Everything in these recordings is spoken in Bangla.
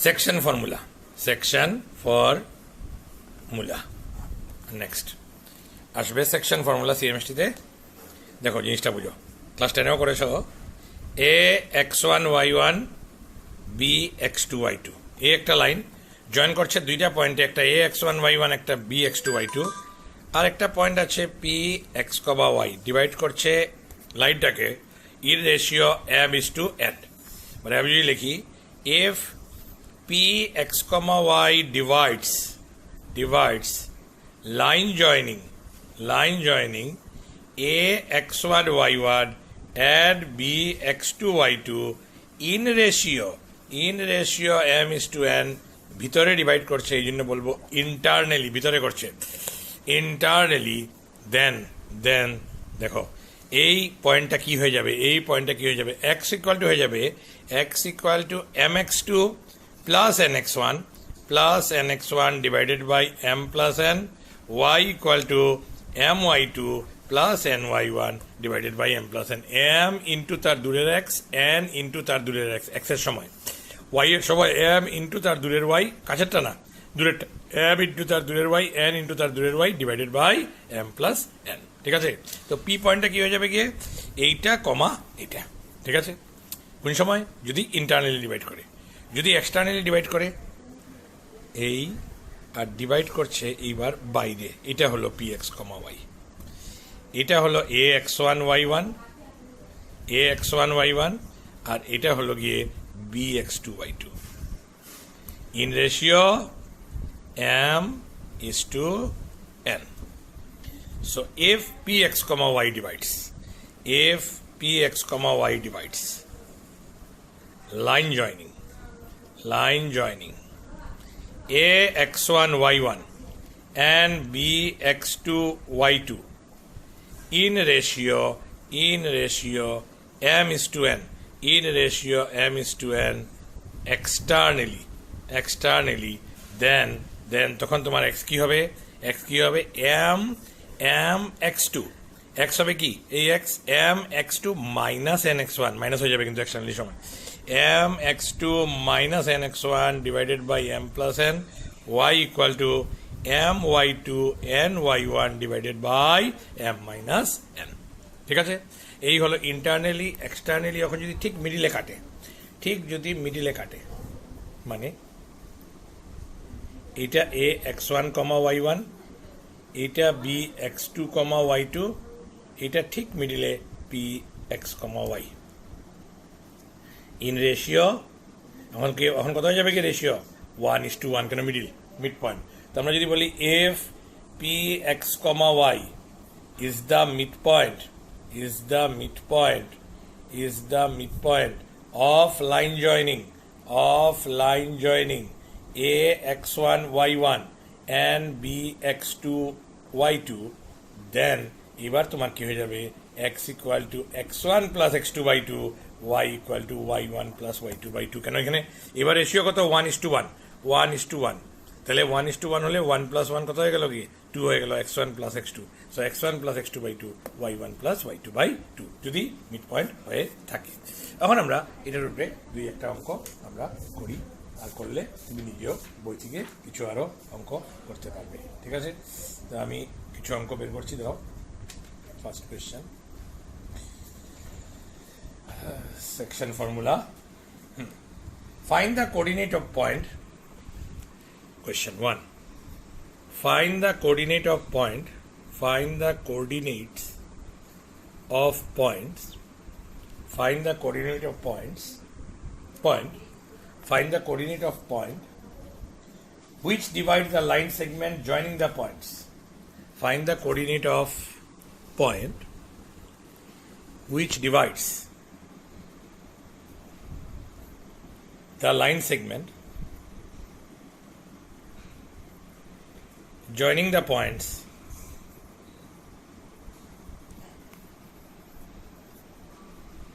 Section formula, section formula next আসবে সেকশন ফর্মুলা সিএমএসটিতে। দেখো জিনিসটা বুঝো, ক্লাস 10এও করেছো। A x one y one B x two y two, এ একটা লাইন জয়েন করছে দুইটা পয়েন্টে, একটা A x one y one, একটা B x two y two, আর একটা পয়েন্ট আছে P x comma y, divide করছে লাইনটাকে in ratio m is to n. মানে আমি যদি লিখি এফ P x comma Y divides line joining a x1 y1 and b x2 y2 in ratio m is to n, ভিতরে ডিভাইড করছে, এই জন্য বলবো ইন্টারনালি, ভিতরে করছে ইন্টারনালি। দেন দেখো এই পয়েন্টটা কি হয়ে যাবে, এই পয়েন্টটা কি হয়ে যাবে, এক্স ইকুয়াল টু হয়ে যাবে x equal to m x two plus n x one plus n x one divided by m plus n, y equal to m y two plus n y one divided by m plus n, m into তার দূরের এক্স, এন ইন্টু তার দূরের এক্স, এক্সের সময় ওয়াই এর সময় এম ইন্টু তার দূরের ওয়াই, কাছেরটা না দূরেরটা, এম ইন্টু তার দূরের ওয়াই, এন ইন্টু তার দূরের y divided by m plus n. ঠিক আছে, তো পি পয়েন্টটা কি হয়ে যাবে গিয়ে এইটা কমা এইটা। ঠিক আছে, কোন সময় যদি ইন্টারনালি ডিভাইড করে, যদি এক্সটার্নালি ডিভাইড করে এই আর ডিভাইড করছে এইবার বাইরে, এটা হলো পি এক্স কমা ওয়াই, এটা হলো A x one y one, আর এটা হলো গিয়ে B x two y two in ratio m is to n. So if px comma y divides, line joining a x1 y1 and b x2 y2 in ratio m is to n, externally, then তখন তোমার x কি হবে, m x2, x হবে কি এই x, m x2 minus n x1, minus হয়ে যাবে কিন্তু এক্সটার্নালি সময়, m x2 minus n x1 divided by m plus n, y equal to m y2 n y1 divided by m minus n। ঠিক আছে, এই হলো ইন্টারনালি এক্সটার্নালি। এখন যদি ঠিক মিডিলে কাটে, মানে এটা a x1 কমা y1, এটা B x two comma y two, এটা ঠিক মিডিলে P x comma y in ratio, এখন কত হয়ে যাবে কি রেশিও 1:1, কেন মিড পয়েন্ট। তো আমরা যদি বলি if P x comma y is the mid point of line joining A x one y one and bx2 y2, then এবার তোমার কি হয়ে যাবে x equal to x1 plus x2 by 2, y equal two y1 plus y2 by 2। কেন এখানে এবার রেশিও কত 1:1, তাহলে 1:1 হলে 1 প্লাস 1 কত হয়ে গেল কি 2 হয়ে গেল, x1 plus x2, so x1 plus x2 by 2, y1 plus y2 by 2 যদি মিড পয়েন্ট হয়ে থাকে। এখন আমরা এটার উপরে দুই একটা অঙ্ক আমরা করি, আর করলে তুমি নিজেও বই থেকে কিছু আরও অঙ্ক করতে পারবে। ঠিক আছে, তো আমি কিছু অঙ্ক বের করছি। দাও first question, section formula, find the coordinate of point. Question 1, find the coordinate of point, find the coordinates of points which divide the line segment joining the points. Find the coordinate of point which divides the line segment joining the points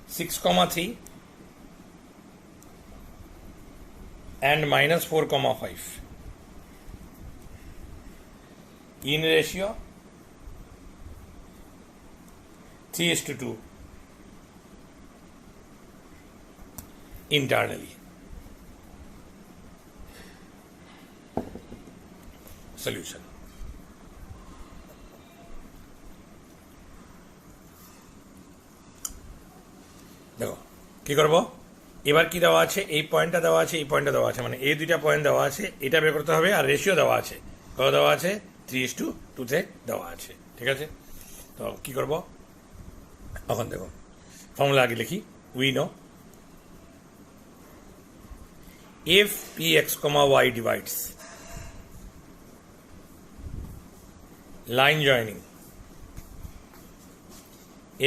(6, 3) and -4, 5 in ratio 3:2 internally. Solution. দেখো কি করব, এবার কি দেওয়া আছে, এই পয়েন্টটা দেওয়া আছে, এই পয়েন্টটা দেওয়া আছে, মানে এই দুইটা পয়েন্ট দেওয়া আছে, এটা বের করতে হবে, আর রেশিও দেওয়া আছে, কত দেওয়া আছে, 3:2 দেওয়া আছে। ঠিক আছে, তো কি করব এখন দেখো, ফর্মুলা আগে লিখি। We know if px, y divides line joining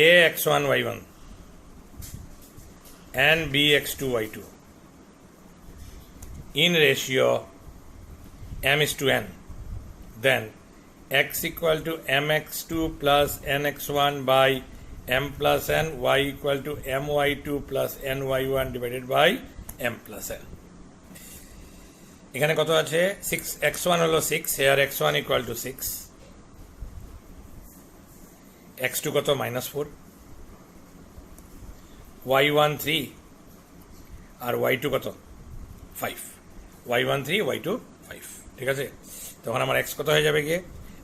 ax1 y1 and bx2 y2 in ratio m:n, then x equal to mx2 plus nx1 by m plus n, y equal to my2 plus ny1 divided by m plus n। এখানে কত আছে, 6x1 হলো 6, here x1 equal to 6, x2 কত -4, y1 3 আর y2 কত 5, y1 3 y2 5। ঠিক আছে, তখন আমার x কত হয়ে যাবে গিয়ে,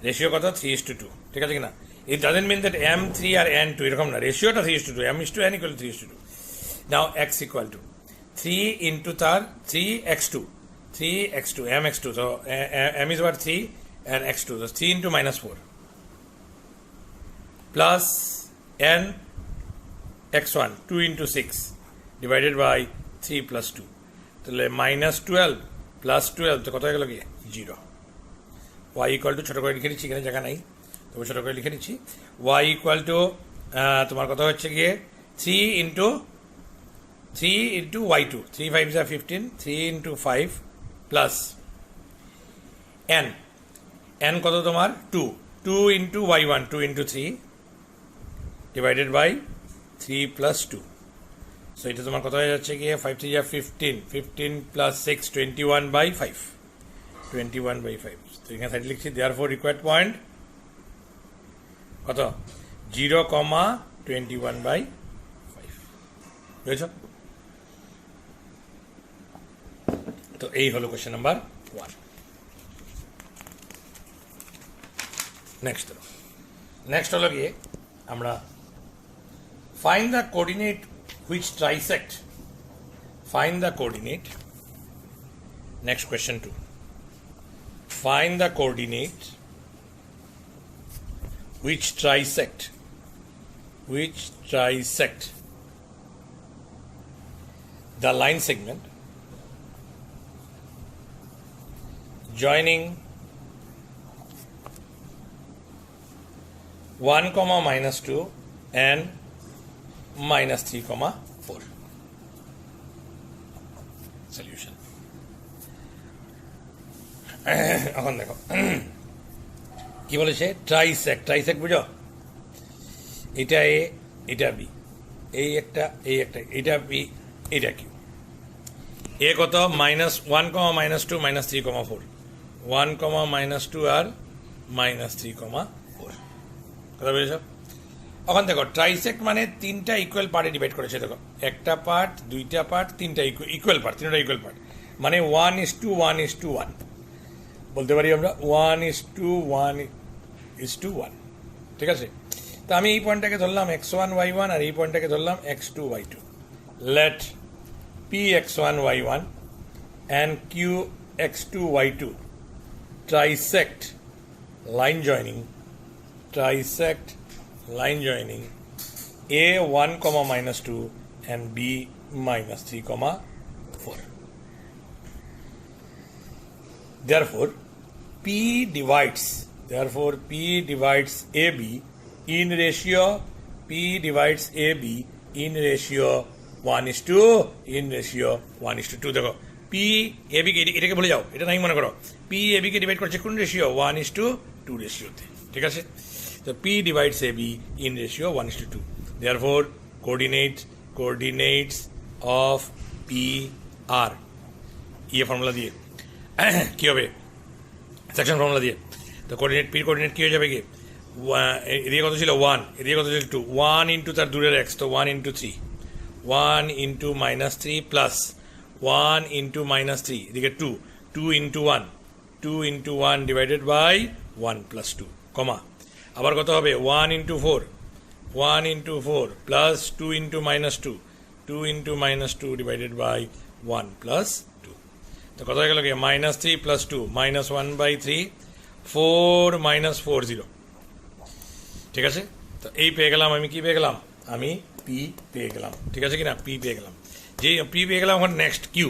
রেশিও কত 3:2। ঠিক আছে কিনা, it doesn't mean that m3 R n2 এরকম না, রেশিওটা 3:2, m:n equal to 3:2। Now x equal to 3 into তার 3x2 mx2, so m is what 3 and x2, so 3 into -4 plus n x1 2 into 6 divided by 3 plus 2, তাহলে -12 plus 12, তো কত হয়ে গেল কি 0। y equal to ছোট করে লিখে দিচ্ছি, এখানে জায়গা নাই তবে ছোট করে লিখে দিচ্ছি, y equal to তোমার কত হচ্ছে গিয়ে 3 into y2, 3 5 is 15, 3 into 5 plus n কত তোমার 2 into y1, 2 into 3 ডিভাইডেড বাই 3 plus 2, সো এটা তোমার কত হয়ে যাচ্ছে গিয়ে 5 3 15, 15 plus 6 21/5, 21/5। তো এখানে সাইড লিখছি, দেয়ারফর রিকোয়ার্ড পয়েন্ট কত 0,21/5। বুঝেছ? তো এই হলো কোশ্চেন নাম্বার 1। নেক্সট হলো গিয়ে আমরা find the coordinate which trisect, find the coordinate, next question 2, find the coordinate which trisect the line segment joining 1, -2 and -3, 4. Solution. এখন দেখো কি বলেছে, ট্রাইসেক্ট বুঝো, এটা এ এটা বি, এই একটা এটা বি এটা কিউ, এ কত -1, -2 -3, 4, 1, -2 আর -3, 4। কথা বুঝেছ? এখন দেখো ট্রাইসেক্ট মানে তিনটা ইকুয়াল পার্টে ডিভাইড করেছে। দেখো একটা পার্ট, দুইটা পার্ট, তিনটা ইকুয়াল পার্ট, তিনটা ইকুয়াল পার্ট, মানে 1:1 বলতে পারি আমরা, 1:1 ঠিক আছে। তো আমি এই পয়েন্টটাকে ধরলাম x1 y1 আর এই পয়েন্টটাকে ধরলাম x2 y2। Let px1 y1 and qx2 y2 trisect line joining a1, -2 and b -3, 4. Therefore p divides ab in ratio 1:2 দেখো পি এ বি কে এটাকে ভুলে যাও, এটা নাই মনে করো, পি এ বি কে ডিভাইড করছে কোন রেশিও, 1:2 রেশিওতে। ঠিক আছে, তো P divides A B in ratio 1:2। Therefore coordinates of P are, ইয়ে ফর্মুলা দিয়ে কি হবে, সেকশন ফর্মুলা দিয়ে। তো কোঅর্ডিনেট কি হয়ে যাবে কি, এদিকে কত ছিল 1, এদিকে কত ছিল 2, 1 ইন্টু তার দূরের x, তো 1 into 3, 1 into -3 প্লাস 1 into -3, এদিকে 2 into 1 2 into 1 divided by 1 plus 2, কমা আবার কত হবে 1 into 4 plus 2 into minus 2 into minus 2 divided by 1 plus 2, তো কত হয়ে গেল কি minus 3 plus 2 minus 1 by 3 4 minus 4 0, ঠিক আছে। তো এই পেয়ে গেলাম আমি, কি পেয়ে গেলাম আমি পি পেয়ে গেলাম, ঠিক আছে কিনা, পি পেয়ে গেলাম। যে পি পেয়ে গেলাম, এখন নেক্সট কিউ।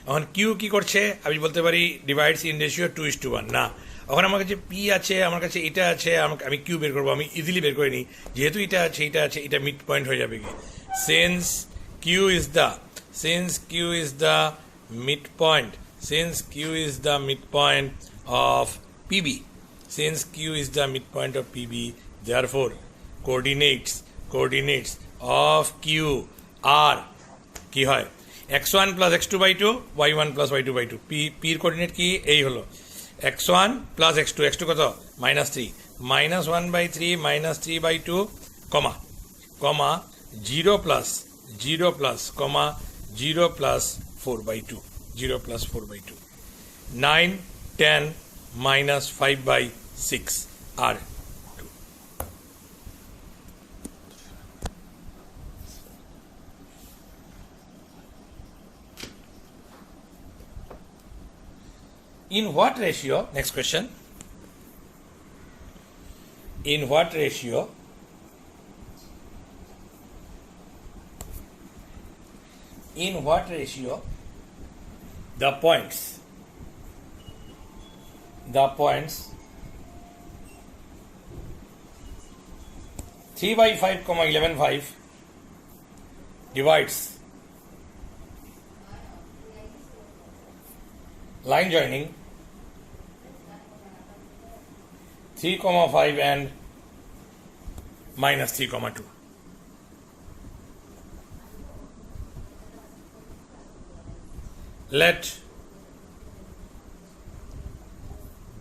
এখন কিউ কি করছে, আমি বলতে পারি ডিভাইডস ইন রেশিও 2:1, না, এখন আমার কাছে পি আছে, আমার কাছে এটা আছে, আমি কিউ বের করবো, আমি ইজিলি বের করে নিই, যেহেতু এটা আছে এটা মিড পয়েন্ট হয়ে যাবে কি, since Q is the mid point of PB, therefore coordinates of q are কি হয় x1 plus x2 by 2 y1 plus y2 by 2, p এর কোঅর্ডিনেট কি এই হলো x1 plus x2 কত -3 -1 by 3 -3 by 2 comma 0 plus 4 by 2 9 10 minus 5 by 6 are 2. In what ratio, next question, in what ratio the points 3 by 5, 11 5 divides line joining 3, 5 and minus 3, 2. Let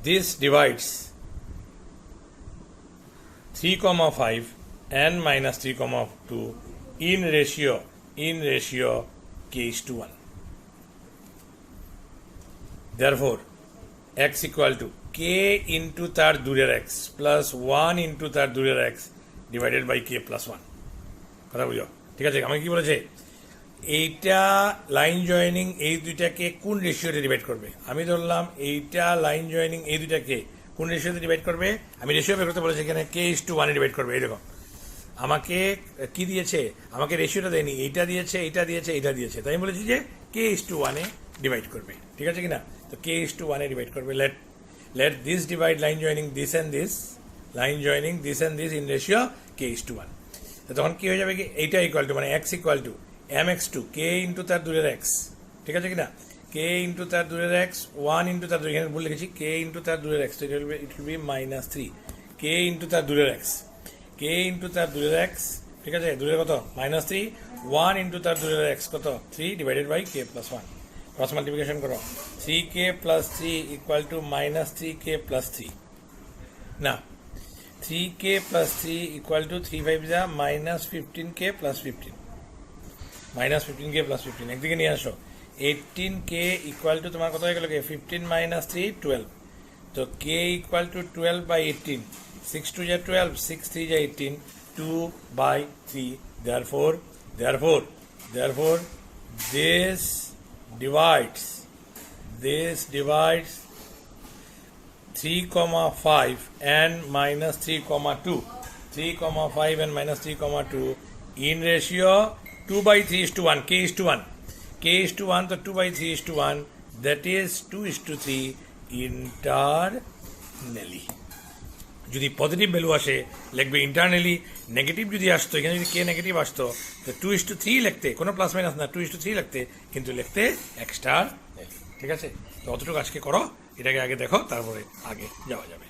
this divides 3, 5 and minus 3, 2 in ratio k:1. Therefore x equal to k into তার দূরের x plus 1 into তার দূরের x divided by k plus 1, কথা বুঝো, ঠিক আছে। আমাকে কি বলেছে, এইটা লাইন জয়েনিং এই দুইটাকে কোন রেশিওতে ডিভাইড করবে, আমি ধরলাম এইটা লাইন জয়েনিং এই দুইটাকে কোন রেশিওতে ডিভাইড করবে, আমি রেশিও বের করতে বলেছি, এখানে k:1 ডিভাইড করবে। এই দেখো আমাকে কি দিয়েছে, আমাকে রেশিওটা দেয়নি, এইটা দিয়েছে, তাই আমি বলেছি যে k:1 ডিভাইড করবে, ঠিক আছে কিনা। তো k:1 ডিভাইড করবে, let this divide line joining this and this in ratio k:1। তখন কি হয়ে যাবে কি, এইটা ইকুয়াল টু মানে x equal to mx2 k into তার দূরের x, ঠিক আছে কিনা, k ইন্টু তার দূরের x 1 ইন্টু তার দূরের, এখানে ভুল লিখেছি, k ইন্টু তার দূরের x, it will be -3 k into তার দূরের x, ঠিক আছে, দূরের কত -3, 1 ইন্টু তার দূরের x কত 3 ডিভাইডেড বাই k plus 1, ক্রস মাল্টিপ্লিকেশন করো, 3k plus 3 equal to -3k plus 3, না 3k plus 3 ইকুয়াল টু 3 5 যা -15k plus 15, একদিকে নিয়ে আসো, 18k ইকুয়াল টু তোমার কত হয়ে গেল, 15 minus 3 12, তো k ইকুয়াল টু 12 by 18, 6 2 যা 12, 6 3 যা 18, 2 by 3, therefore this divides 3, 5 and minus 3, 2 in ratio 2/3:1, k:1, তো 2/3:1, that is 2:3 internally। যদি পজিটিভ ভ্যালু আসে লিখবে ইন্টারনালি, নেগেটিভ যদি আসতো, এখানে যদি কে নেগেটিভ আসতো তো 2:3 লিখতে, কোনো প্লাস মাইনাস না, 2:3 লিখতে, কিন্তু লিখতে এক্সট্রা, ঠিক আছে। তো অতটুকু আজকে করো, এটাকে আগে দেখো, তারপরে আগে যাওয়া যাবে।